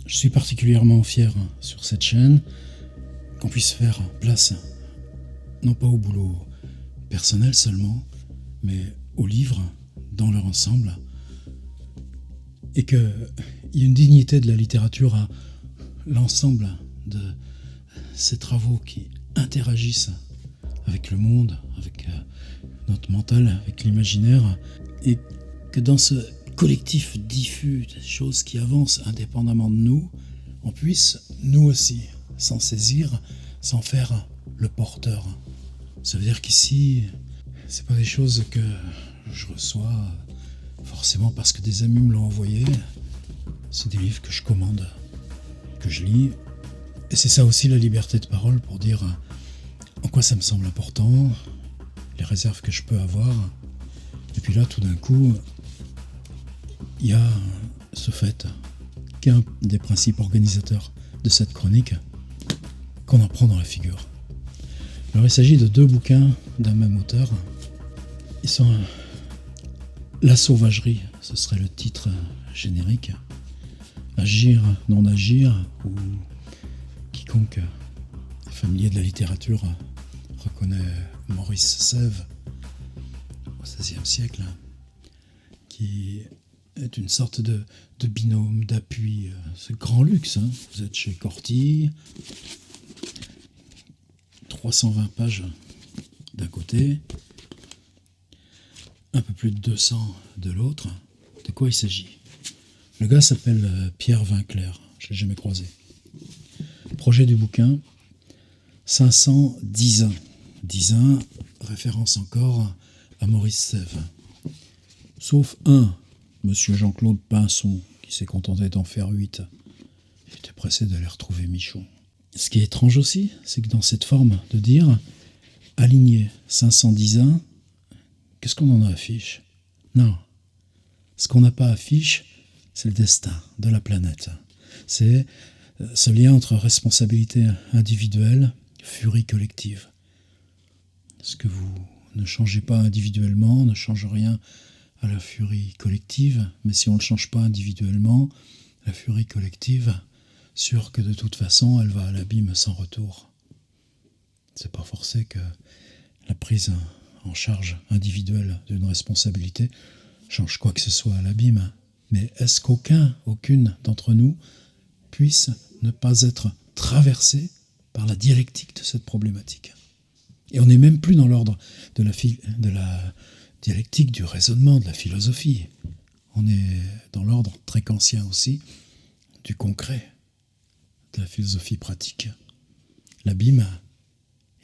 Je suis particulièrement fier sur cette chaîne qu'on puisse faire place, non pas au boulot personnel seulement, mais aux livres dans leur ensemble, et qu'il y ait une dignité de la littérature à l'ensemble de ces travaux qui interagissent avec le monde, avec notre mental, avec l'imaginaire, et que dans ce collectif diffus des choses qui avancent indépendamment de nous, on puisse, nous aussi, s'en saisir, s'en faire le porteur. Ça veut dire qu'ici, c'est pas des choses que je reçois forcément parce que des amis me l'ont envoyé. C'est des livres que je commande, que je lis. Et c'est ça aussi la liberté de parole, pour dire en quoi ça me semble important, les réserves que je peux avoir. Et puis là, tout d'un coup, il y a ce fait qu'un des principes organisateurs de cette chronique, qu'on en prend dans la figure. Alors il s'agit de 2 bouquins d'un même auteur. Ils sont La sauvagerie, ce serait le titre générique. Agir, non agir, ou quiconque est familier de la littérature reconnaît Maurice Sèvres au XVIe siècle, qui est une sorte de binôme, d'appui. C'est grand luxe, hein. Vous êtes chez Corti, 320 pages d'un côté, un peu plus de 200 de l'autre. De quoi il s'agit? Le gars s'appelle Pierre Vinclair, je ne l'ai jamais croisé. Projet du bouquin, 510 ans. 10 ans, référence encore à Maurice Sèvres. Sauf un, monsieur Jean-Claude Pinson, qui s'est contenté d'en faire 8. Il était pressé d'aller retrouver Michon. Ce qui est étrange aussi, c'est que dans cette forme de dire, aligner 510 ans, qu'est-ce qu'on en affiche? Non. Ce qu'on n'a pas affiche, c'est le destin de la planète. C'est ce lien entre responsabilité individuelle, furie collective. Ce que vous ne changez pas individuellement ne change rien à la furie collective, mais si on ne le change pas individuellement, la furie collective, sûr que de toute façon, elle va à l'abîme sans retour. C'est pas forcé que la prise en charge individuelle d'une responsabilité change quoi que ce soit à l'abîme, mais est-ce aucune d'entre nous puisse ne pas être traversée par la dialectique de cette problématique? Et on n'est même plus dans l'ordre de la dialectique du raisonnement, de la philosophie. On est dans l'ordre très kantien aussi du concret, de la philosophie pratique. L'abîme,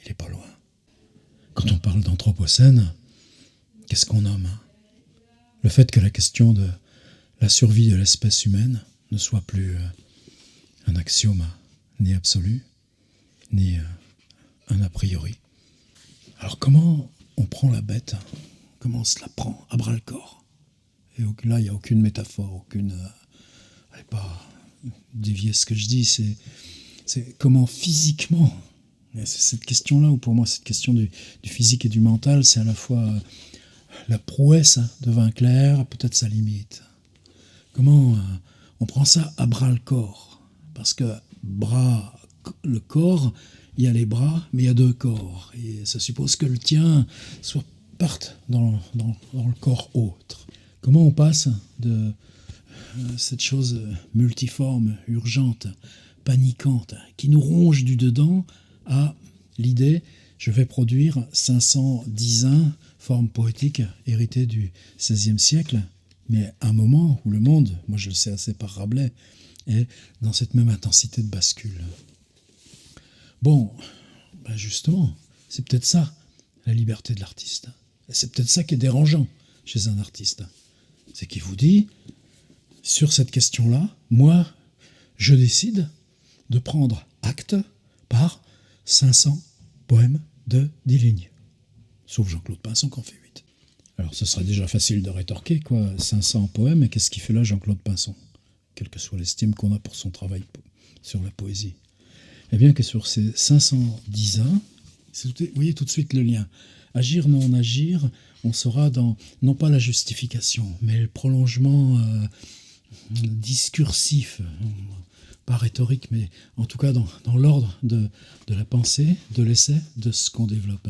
il n'est pas loin. Quand on parle d'anthropocène, qu'est-ce qu'on nomme? Le fait que la question de la survie de l'espèce humaine ne soit plus un axiome ni absolu, ni un a priori. Alors comment on prend la bête? Comment on se la prend à bras-le-corps? Et là, il n'y a aucune métaphore, allez pas dévier ce que je dis, c'est comment physiquement. Et c'est cette question-là où pour moi, cette question du physique et du mental, c'est à la fois la prouesse de Vinclair, peut-être sa limite. Comment on prend ça à bras-le-corps? Parce que le corps, il y a les bras, mais il y a 2 corps. Et ça suppose que le tien parte dans le corps autre. Comment on passe de cette chose multiforme, urgente, paniquante, qui nous ronge du dedans, à l'idée, je vais produire 510 forme poétique héritée du XVIe siècle, mais à un moment où le monde, moi je le sais assez par Rabelais, est dans cette même intensité de bascule. Bon, ben justement, c'est peut-être ça, la liberté de l'artiste. Et c'est peut-être ça qui est dérangeant chez un artiste. C'est qu'il vous dit, sur cette question-là, moi, je décide de prendre acte par 500 poèmes de 10 lignes. Sauf Jean-Claude Pinson qui en fait 8. Alors ce serait déjà facile de rétorquer, quoi, 500 poèmes, et qu'est-ce qu'il fait là Jean-Claude Pinson? Quelle que soit l'estime qu'on a pour son travail sur la poésie. Eh bien que sur ces 510 ans, vous voyez tout de suite le lien. Agir, non agir, on sera dans, non pas la justification, mais le prolongement discursif, pas rhétorique, mais en tout cas dans l'ordre de la pensée, de l'essai, de ce qu'on développe.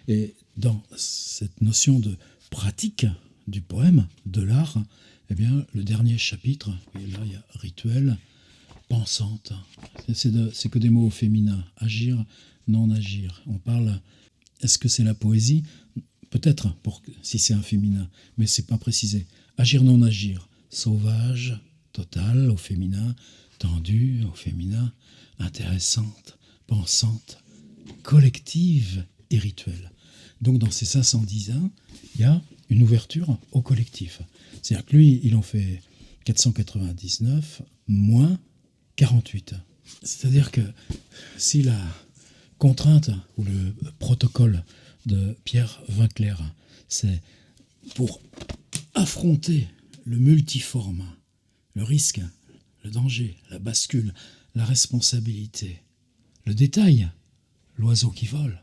Et dans cette notion de pratique du poème, de l'art, eh bien, le dernier chapitre, et là il y a rituel, pensante, c'est que des mots au féminin, agir, non agir. On parle, est-ce que c'est la poésie? Peut-être, si c'est un féminin, mais c'est pas précisé. Agir, non agir, sauvage, total au féminin, tendue au féminin, intéressante, pensante, collective et rituelle. Donc dans ces 510 ans, il y a une ouverture au collectif. C'est-à-dire que lui, il en fait 499 moins 48. C'est-à-dire que si la contrainte ou le protocole de Pierre Vinclair, c'est pour affronter le multiforme, le risque, le danger, la bascule, la responsabilité, le détail, l'oiseau qui vole,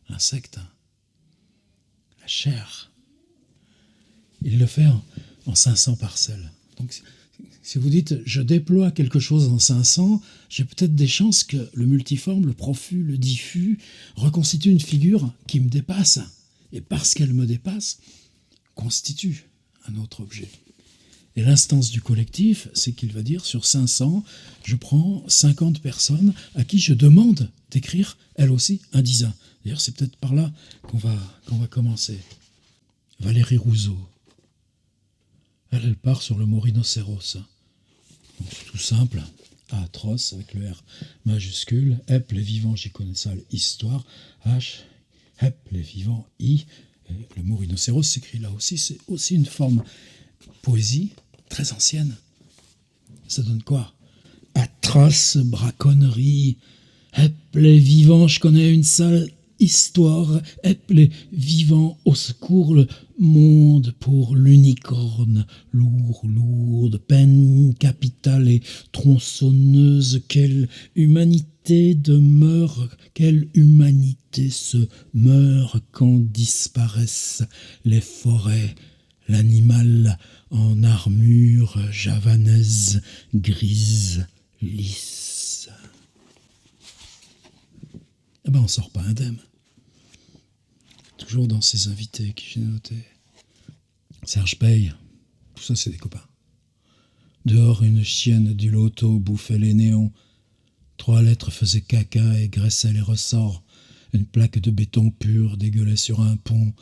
l'insecte, la chair. Il le fait en 500 parcelles. Donc, si vous dites je déploie quelque chose en 500, j'ai peut-être des chances que le multiforme, le profus, le diffus reconstitue une figure qui me dépasse. Et parce qu'elle me dépasse, constitue un autre objet. Et l'instance du collectif, c'est qu'il va dire sur 500, je prends 50 personnes à qui je demande d'écrire, elles aussi, un dizain. D'ailleurs, c'est peut-être par là qu'on va commencer. Valérie Rousseau. Elle part sur le mot rhinocéros. Donc, c'est tout simple, atroce avec le R majuscule, hep les vivants, j'y connais ça, l'histoire, H, hep les vivants, I. Et le mot rhinocéros s'écrit là aussi, c'est aussi une forme poésie très ancienne. Ça donne quoi? Atroce braconnerie, hep les vivants, je connais une sale histoire, hep les vivants, au secours le monde pour l'unicorne, lourde, peine capitale et tronçonneuse, quelle humanité demeure, quelle humanité se meurt quand disparaissent les forêts, l'animal en armure javanaise, grise, lisse. Eh ben on sort pas indemne. Toujours dans ces invités qui j'ai notés. Serge Paye, tout ça c'est des copains. Dehors, une chienne du loto bouffait les néons. 3 lettres faisaient caca et graissaient les ressorts. Une plaque de béton pur dégueulait sur un pont.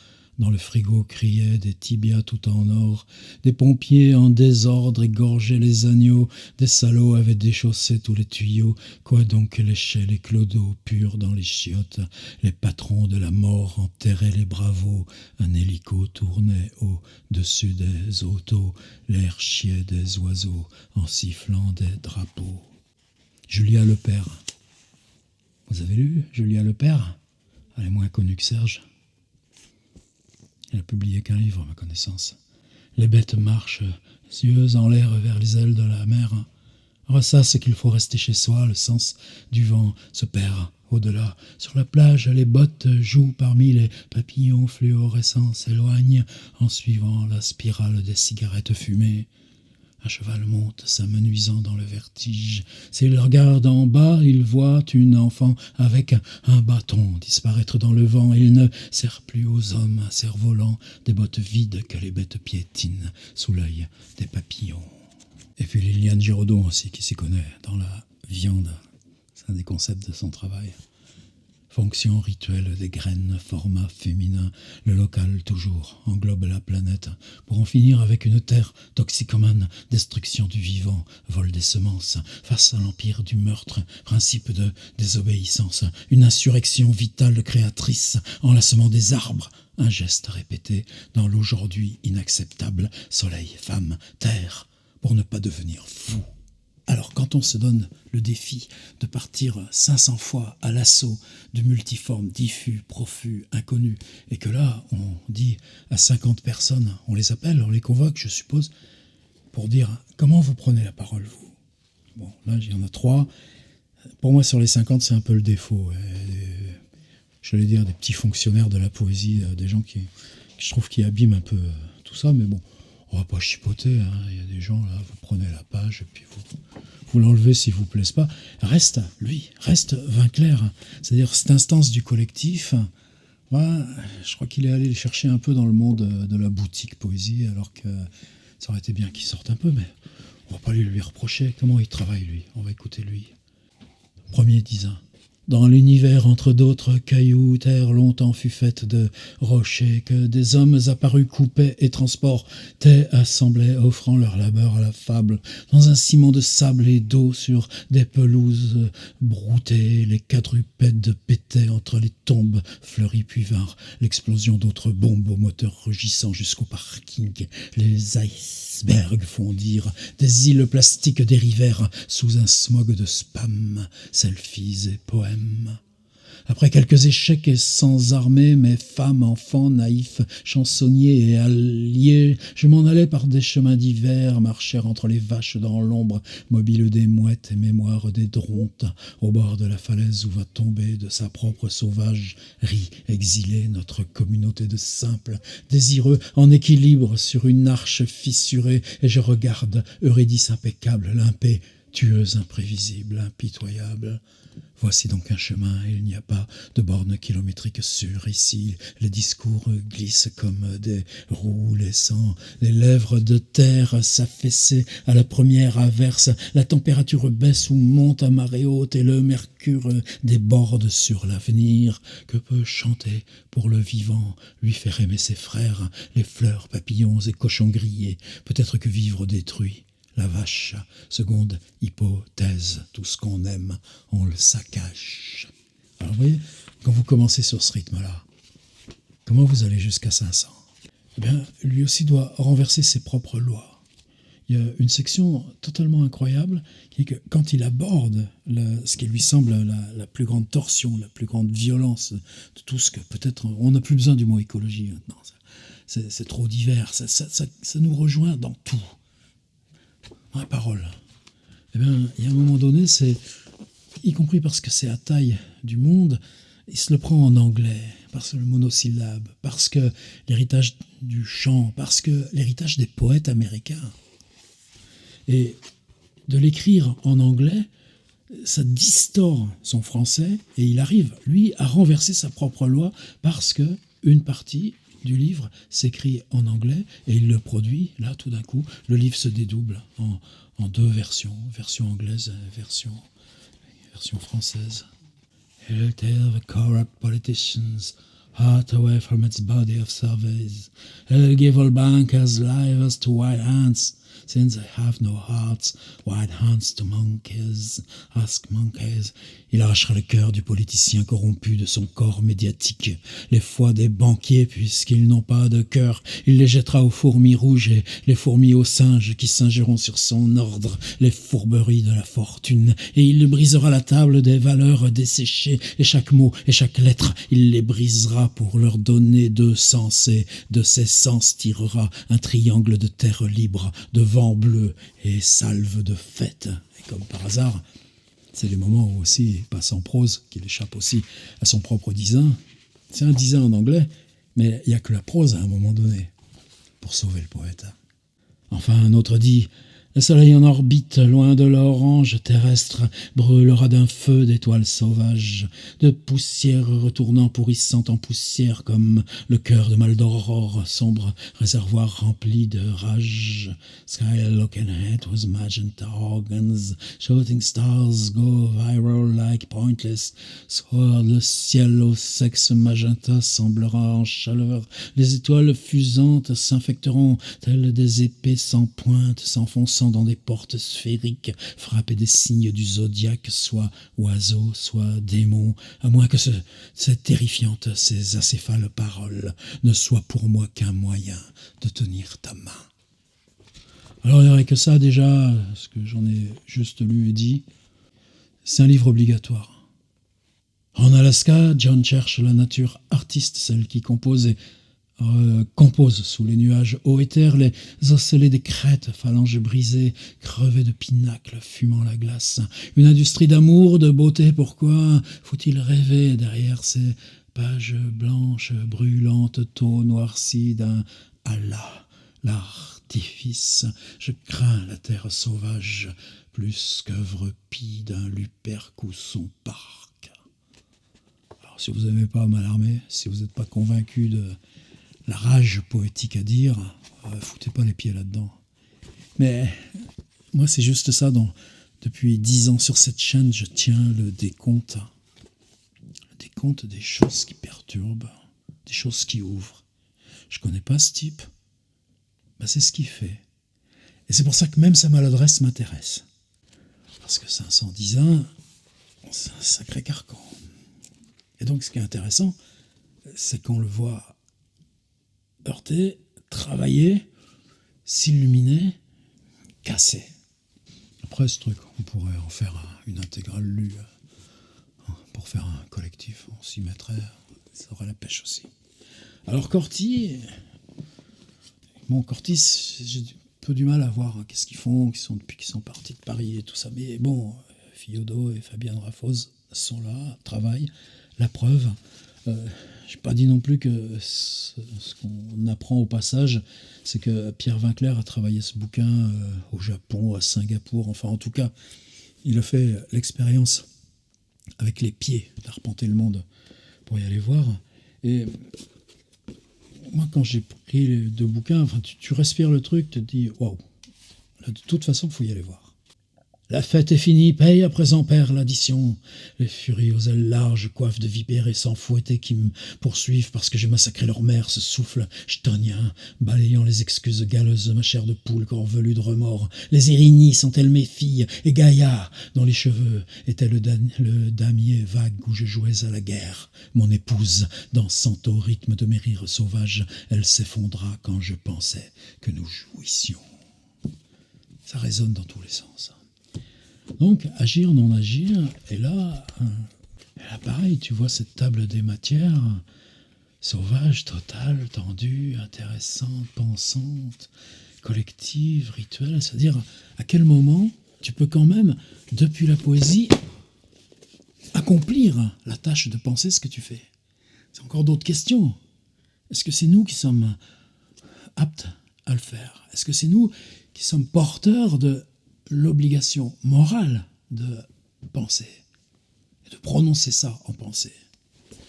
Dans le frigo criaient des tibias tout en or. Des pompiers en désordre égorgeaient les agneaux. Des salauds avaient déchaussé tous les tuyaux. Quoi donc léchaient les clodos purs dans les chiottes? Les patrons de la mort enterraient les bravos. Un hélico tournait au-dessus des autos. L'air chiait des oiseaux en sifflant des drapeaux. Julia Lepère. Vous avez lu Julia Lepère? Elle est moins connue que Serge. Elle a publié qu'un livre, à ma connaissance. Les bêtes marchent, yeux en l'air vers les ailes de la mer. Alors ça, c'est qu'il faut rester chez soi, le sens du vent se perd au-delà. Sur la plage, les bottes jouent parmi les papillons fluorescents, s'éloignent en suivant la spirale des cigarettes fumées. Un cheval monte, s'amenuisant dans le vertige. S'il regarde en bas, il voit une enfant avec un bâton disparaître dans le vent. Il ne sert plus aux hommes un cerf-volant, des bottes vides que les bêtes piétinent sous l'œil des papillons. Et puis Liliane Giraudot aussi, qui s'y connaît dans la viande. C'est un des concepts de son travail. Fonction rituelle des graines, format féminin, le local toujours englobe la planète, pour en finir avec une terre toxicomane, destruction du vivant, vol des semences, face à l'empire du meurtre, principe de désobéissance, une insurrection vitale créatrice, enlacement des arbres, un geste répété dans l'aujourd'hui inacceptable, soleil, femme, terre, pour ne pas devenir fou. Alors, quand on se donne le défi de partir 500 fois à l'assaut du multiforme, diffus, profus, inconnu, et que là, on dit à 50 personnes, on les appelle, on les convoque, je suppose, pour dire comment vous prenez la parole, vous. Bon, là, il y en a 3. Pour moi, sur les 50, c'est un peu le défaut. J'allais dire des petits fonctionnaires de la poésie, des gens qui je trouve qui abîment un peu tout ça, mais bon. On va pas chipoter, hein. Il y a des gens là, vous prenez la page et puis vous vous l'enlevez s'il vous plaise pas, reste, lui, reste Vinclair. C'est-à-dire cette instance du collectif. Ouais, je crois qu'il est allé le chercher un peu dans le monde de la boutique poésie, alors que ça aurait été bien qu'il sorte un peu, mais on va pas lui reprocher. Comment il travaille, lui? On va écouter lui. Premier 10 ans. Dans l'univers entre d'autres cailloux, terre longtemps fut faite de rochers, que des hommes apparus coupaient et transportaient, assemblaient, offrant leur labeur à la fable. Dans un ciment de sable et d'eau sur des pelouses broutées, les quadrupèdes pétaient entre les tombes fleuries, puis vinrent l'explosion d'autres bombes aux moteurs rugissants jusqu'au parking. Les icebergs fondirent, des îles plastiques dérivèrent sous un smog de spam, selfies et poèmes. Après quelques échecs et sans armée, mes femmes, enfants, naïfs, chansonniers et alliés, je m'en allais par des chemins divers, marchèrent entre les vaches dans l'ombre, mobile des mouettes et mémoire des drontes, au bord de la falaise où va tomber de sa propre sauvagerie exilée notre communauté de simples, désireux, en équilibre sur une arche fissurée, et je regarde, Eurydice impeccable, l'impétueuse, imprévisible, impitoyable. Voici donc un chemin, et il n'y a pas de borne kilométrique sûre ici. Les discours glissent comme des roues, laissant les lèvres de terre s'affaisser à la première averse. La température baisse ou monte à marée haute, et le mercure déborde sur l'avenir. Que peut chanter pour le vivant, lui faire aimer ses frères, les fleurs, papillons et cochons grillés? Peut-être que vivre détruit la vache, seconde hypothèse, tout ce qu'on aime, on le saccage. Alors vous voyez, quand vous commencez sur ce rythme-là, comment vous allez jusqu'à 500? Eh bien, lui aussi doit renverser ses propres lois. Il y a une section totalement incroyable qui est que quand il aborde ce qui lui semble la plus grande torsion, la plus grande violence de tout ce que peut-être... On n'a plus besoin du mot écologie maintenant. C'est trop divers, ça nous rejoint dans tout. La parole. Eh bien, il y a un moment donné, c'est, y compris parce que c'est à taille du monde, il se le prend en anglais, parce que le monosyllabe, parce que l'héritage du chant, parce que l'héritage des poètes américains. Et de l'écrire en anglais, ça distord son français, et il arrive, lui, à renverser sa propre loi, parce que une partie du livre s'écrit en anglais et il le produit. Là, tout d'un coup, le livre se dédouble en deux versions, version anglaise et version française. He'll tear the corrupt politicians' heart away from its body of surveys. He'll give all bankers livers to white hands, since they have no hearts, white hands to monkeys, ask monkeys. Il arrachera le cœur du politicien corrompu de son corps médiatique, les foies des banquiers, puisqu'ils n'ont pas de cœur. Il les jettera aux fourmis rouges et les fourmis aux singes qui singeront sur son ordre les fourberies de la fortune. Et il brisera la table des valeurs desséchées, et chaque mot et chaque lettre, il les brisera pour leur donner deux sens, et de ces sens tirera un triangle de terre libre, de vent bleu et salve de fête. Et comme par hasard, c'est les moments où aussi il passe en prose, qu'il échappe aussi à son propre dizain. C'est un dizain en anglais, mais il n'y a que la prose à un moment donné pour sauver le poète. Enfin, un autre dit « Le soleil en orbite, loin de l'orange terrestre, brûlera d'un feu d'étoiles sauvages, de poussière retournant pourrissant en poussière, comme le cœur de Maldoror, sombre réservoir rempli de rage. Sky looking head with magenta organs, shooting stars go viral like pointless. Soit le ciel au sexe magenta semblera en chaleur, les étoiles fusantes s'infecteront, telles des épées sans pointe, s'enfonçant dans des portes sphériques, frappées des signes du zodiaque, soit oiseaux, soit démons, à moins que ces terrifiantes, ces acéphales paroles ne soient pour moi qu'un moyen de tenir ta main. Alors il n'y aurait que ça déjà, ce que j'en ai juste lu et dit, c'est un livre obligatoire. En Alaska, John cherche la nature artiste, celle qui compose et compose sous les nuages hauts et terres les osselets des crêtes, phalanges brisées, crevées de pinacles fumant la glace. Une industrie d'amour, de beauté, pourquoi faut-il rêver derrière ces pages blanches, brûlantes, taux noircis d'un Allah, l'artifice. Je crains la terre sauvage, plus qu'œuvre pie d'un Luperque ou son parc. Alors, si vous n'aimez pas Mallarmé, si vous n'êtes pas convaincu de la rage poétique à dire, foutez pas les pieds là-dedans. Mais moi, c'est juste ça. Depuis 10 ans sur cette chaîne, je tiens le décompte. Le décompte des choses qui perturbent, des choses qui ouvrent. Je connais pas ce type. Ben, c'est ce qu'il fait. Et c'est pour ça que même sa maladresse m'intéresse. Parce que 510 c'est un sacré carcan. Et donc, ce qui est intéressant, c'est qu'on le voit heurter, travailler, s'illuminer, casser. Après, ce truc, on pourrait en faire une intégrale lue. Pour faire un collectif, on s'y mettrait, ça aurait la pêche aussi. Alors Corti, j'ai un peu du mal à voir qu'est-ce qu'ils font, depuis qu'ils sont partis de Paris et tout ça. Mais bon, Fiodo et Fabienne Raffos sont là, travaillent. La preuve, j'ai pas dit non plus que ce qu'on apprend au passage, c'est que Pierre Vinclair a travaillé ce bouquin au Japon, à Singapour, enfin en tout cas, il a fait l'expérience avec les pieds d'arpenter le monde pour y aller voir. Et moi, quand j'ai pris les 2 bouquins, enfin, tu respires le truc, tu te dis waouh, de toute façon, il faut y aller voir. La fête est finie, paye à présent père l'addition. Les furies aux ailes larges, coiffes de vipères et sans fouetter qui me poursuivent parce que j'ai massacré leur mère, ce souffle chtonien, balayant les excuses galeuses de ma chair de poule corps velu de remords. Les Érinies sont-elles mes filles, et Gaïa, dont les cheveux étaient le damier vague où je jouais à la guerre. Mon épouse, dansant au rythme de mes rires sauvages, elle s'effondra quand je pensais que nous jouissions. Ça résonne dans tous les sens. Donc, agir, non agir, et là, pareil, tu vois cette table des matières, sauvage, totale, tendue, intéressante, pensante, collective, rituelle, c'est-à-dire à quel moment tu peux quand même, depuis la poésie, accomplir la tâche de penser ce que tu fais. C'est encore d'autres questions. Est-ce que c'est nous qui sommes aptes à le faire? Est-ce que c'est nous qui sommes porteurs de l'obligation morale de penser et de prononcer ça en pensée?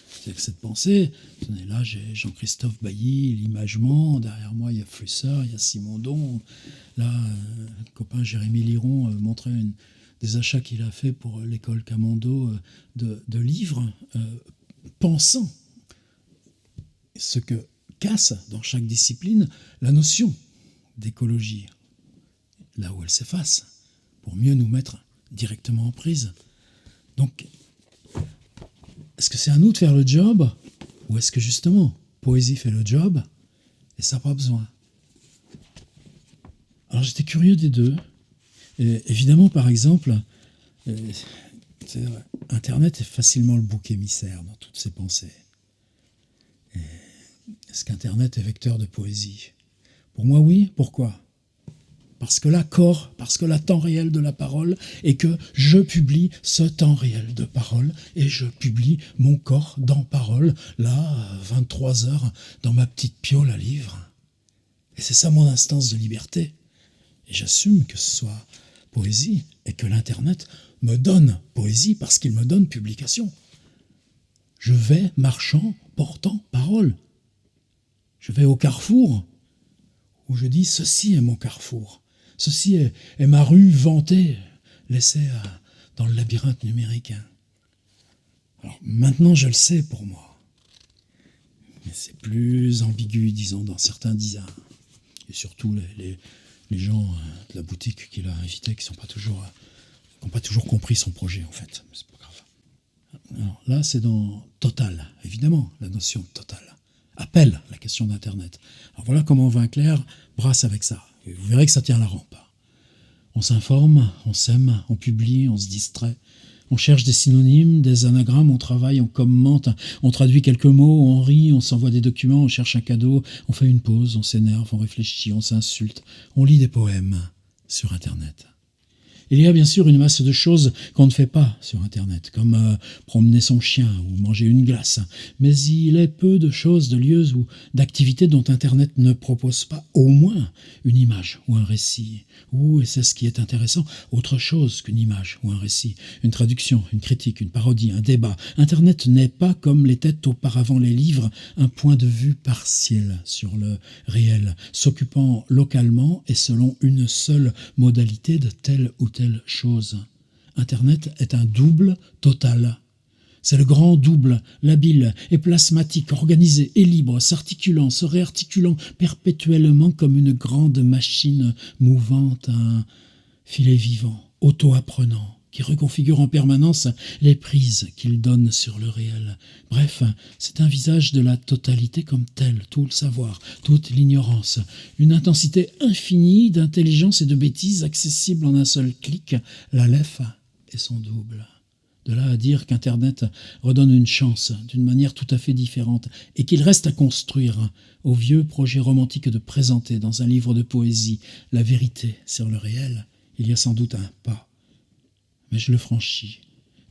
C'est-à-dire que cette pensée, là j'ai Jean-Christophe Bailly, l'imagement, derrière moi il y a Flusseur, il y a Simondon, là le copain Jérémy Liron montrait des achats qu'il a fait pour l'école Camondo de livres, pensant ce que casse dans chaque discipline la notion d'écologie, là où elle s'efface, pour mieux nous mettre directement en prise. Donc, est-ce que c'est à nous de faire le job, ou est-ce que justement, poésie fait le job, et ça n'a pas besoin? Alors j'étais curieux des deux. Et évidemment, par exemple, Internet est facilement le bouc émissaire dans toutes ses pensées. Est-ce qu'Internet est vecteur de poésie? Pour moi, oui. Pourquoi? Parce que la temps réel de la parole, et que je publie ce temps réel de parole, et je publie mon corps dans parole, là, à 23h, dans ma petite piole à livre. Et c'est ça mon instance de liberté. Et j'assume que ce soit poésie, et que l'Internet me donne poésie parce qu'il me donne publication. Je vais marchant, portant parole. Je vais au carrefour, où je dis « ceci est mon carrefour ». Ceci est ma rue vantée, laissée dans le labyrinthe numérique. Alors maintenant, je le sais pour moi. Mais c'est plus ambigu, disons, dans certains designs. Et surtout les gens de la boutique qu'il a invité qui n'ont pas toujours compris son projet, en fait. C'est pas grave. Alors là, c'est dans Total, évidemment, la notion de Total. Appelle la question d'Internet. Alors voilà comment Vinclair brasse avec ça. Et vous verrez que ça tient la rampe. On s'informe, on s'aime, on publie, on se distrait. On cherche des synonymes, des anagrammes, on travaille, on commente, on traduit quelques mots, on rit, on s'envoie des documents, on cherche un cadeau, on fait une pause, on s'énerve, on réfléchit, on s'insulte, on lit des poèmes sur Internet. Il y a bien sûr une masse de choses qu'on ne fait pas sur Internet, comme promener son chien ou manger une glace. Mais il est peu de choses, de lieux ou d'activités dont Internet ne propose pas au moins une image ou un récit. Ou, et c'est ce qui est intéressant, autre chose qu'une image ou un récit. Une traduction, une critique, une parodie, un débat. Internet n'est pas, comme l'étaient auparavant les livres, un point de vue partiel sur le réel, s'occupant localement et selon une seule modalité de telle ou telle chose. Internet est un double total. C'est le grand double, labile et plasmatique, organisé et libre, s'articulant, se réarticulant perpétuellement comme une grande machine mouvante, un filet vivant, auto-apprenant, qui reconfigure en permanence les prises qu'il donne sur le réel. Bref, c'est un visage de la totalité comme tel, tout le savoir, toute l'ignorance, une intensité infinie d'intelligence et de bêtises accessible en un seul clic, l'Aleph et son double. De là à dire qu'Internet redonne une chance d'une manière tout à fait différente et qu'il reste à construire au vieux projet romantique de présenter dans un livre de poésie la vérité sur le réel, il y a sans doute un pas. Mais je le franchis.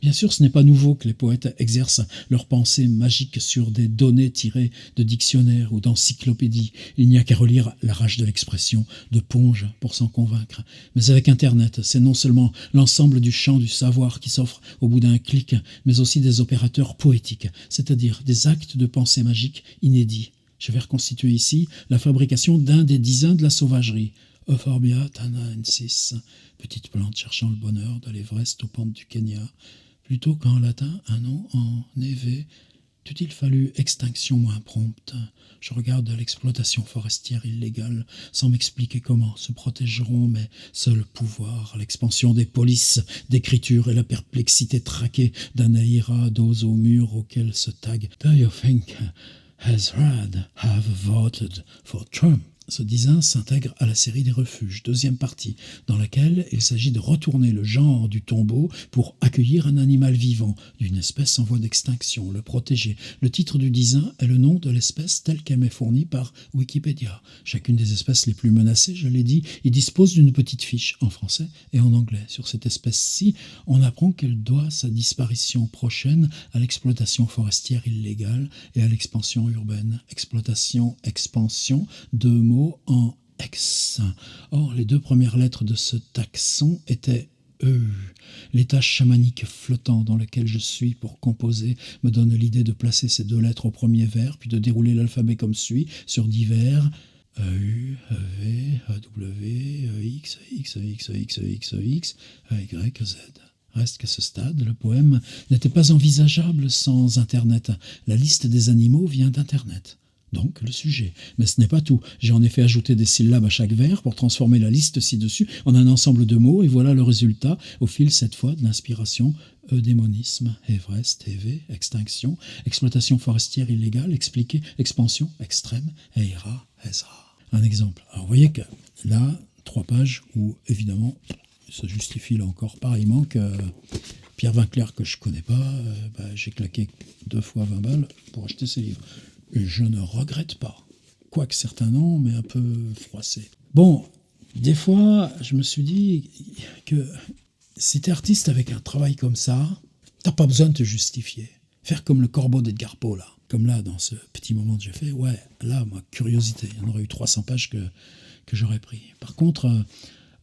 Bien sûr, ce n'est pas nouveau que les poètes exercent leurs pensées magiques sur des données tirées de dictionnaires ou d'encyclopédies. Il n'y a qu'à relire La rage de l'expression de Ponge pour s'en convaincre. Mais avec Internet, c'est non seulement l'ensemble du champ du savoir qui s'offre au bout d'un clic, mais aussi des opérateurs poétiques, c'est-à-dire des actes de pensée magique inédits. Je vais reconstituer ici la fabrication d'un des 10 de la sauvagerie. Euphorbia tanensis, petite plante cherchant le bonheur de l'Everest aux pentes du Kenya. Plutôt qu'en latin, un nom en évé, t'eût-il fallu extinction moins prompte? Je regarde l'exploitation forestière illégale, sans m'expliquer comment se protégeront mes seuls pouvoirs, l'expansion des polices d'écriture et la perplexité traquée d'un aïra d'os au mur auquel se tag « Do you think Ezra have voted for Trump ?» Ce disin s'intègre à la série des refuges, deuxième partie, dans laquelle il s'agit de retourner le genre du tombeau pour accueillir un animal vivant, d'une espèce en voie d'extinction, le protéger. Le titre du disin est le nom de l'espèce telle qu'elle m'est fournie par Wikipédia. Chacune des espèces les plus menacées, je l'ai dit, y dispose d'une petite fiche en français et en anglais. Sur cette espèce-ci, on apprend qu'elle doit sa disparition prochaine à l'exploitation forestière illégale et à l'expansion urbaine. Exploitation, expansion, deux mots en ex. Or, les deux premières lettres de ce taxon étaient E. L'état chamanique flottant dans lequel je suis pour composer me donne l'idée de placer ces deux lettres au premier vers, puis de dérouler l'alphabet comme suit, sur divers E-U, E-V, E-W, E-X, E-X, E-X, E-X, E-X, E-X, E-Y, E-Z. Reste qu'à ce stade, le poème n'était pas envisageable sans Internet. La liste des animaux vient d'Internet. Donc le sujet. Mais ce n'est pas tout. J'ai en effet ajouté des syllabes à chaque vers pour transformer la liste ci-dessus en un ensemble de mots, et voilà le résultat, au fil cette fois de l'inspiration. Eudémonisme, Everest, EV, extinction, exploitation forestière illégale, expliqué, expansion, extrême, Eira, Ezra. Un exemple. Alors vous voyez que là, 3 pages où évidemment, ça justifie là encore pareillement que Pierre Vinclair, que je connais pas, j'ai claqué 2 fois 20 balles pour acheter ses livres. Et je ne regrette pas. Quoique certains noms m'aient un peu froissé. Bon, des fois, je me suis dit que si t'es artiste avec un travail comme ça, t'as pas besoin de te justifier. Faire comme le corbeau d'Edgar Poe, là. Comme là, dans ce petit moment que j'ai fait, ouais, là, ma curiosité, il y en aurait eu 300 pages que j'aurais pris. Par contre,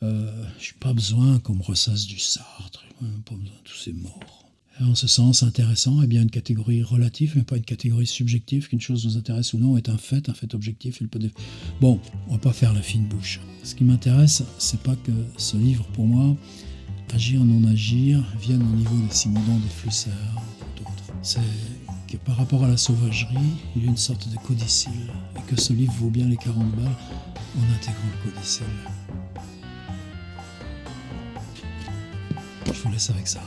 j'ai pas besoin qu'on me ressasse du Sartre, pas besoin de tous ces morts. En ce sens, intéressant, eh bien une catégorie relative, mais pas une catégorie subjective, qu'une chose nous intéresse ou non est un fait objectif. Bon, on va pas faire la fine bouche. Ce qui m'intéresse, c'est pas que ce livre, pour moi, Agir, non agir, vienne au niveau des Simondon, des Flussers, d'autres. C'est que par rapport à la sauvagerie, il y a une sorte de codicille, et que ce livre vaut bien les 40 balles en intégrant le codicille. Je vous laisse avec ça.